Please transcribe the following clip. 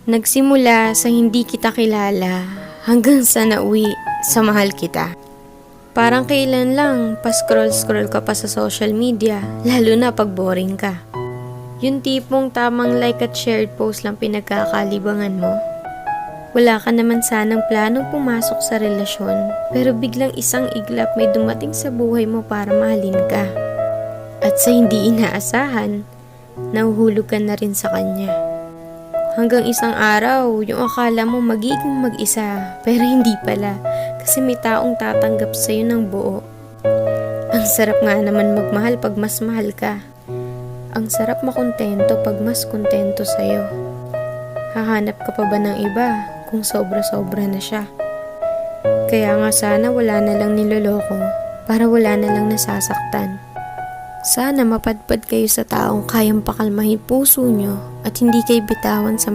Nagsimula sa hindi kita kilala hanggang sa nauwi sa mahal kita. Parang kailan lang pa-scroll-scroll ka pa sa social media, lalo na pag boring ka. Yung tipong tamang like at shared post lang pinagkakalibangan mo. Wala ka naman sanang planong pumasok sa relasyon, pero biglang isang iglap may dumating sa buhay mo para mahalin ka. At sa hindi inaasahan, nahuhulog ka na rin sa kanya. Hanggang isang araw, yung akala mo magiging mag-isa, pero hindi pala, kasi may taong tatanggap sa'yo ng buo. Ang sarap nga naman magmahal pag mas mahal ka. Ang sarap makontento pag mas kontento sa'yo. Hahanap ka pa ba ng iba kung sobra-sobra na siya? Kaya nga sana wala na lang niloloko para wala na lang nasasaktan. Sana mapadpad kayo sa taong kayang pakalmahin puso nyo at hindi kayo bitawan sa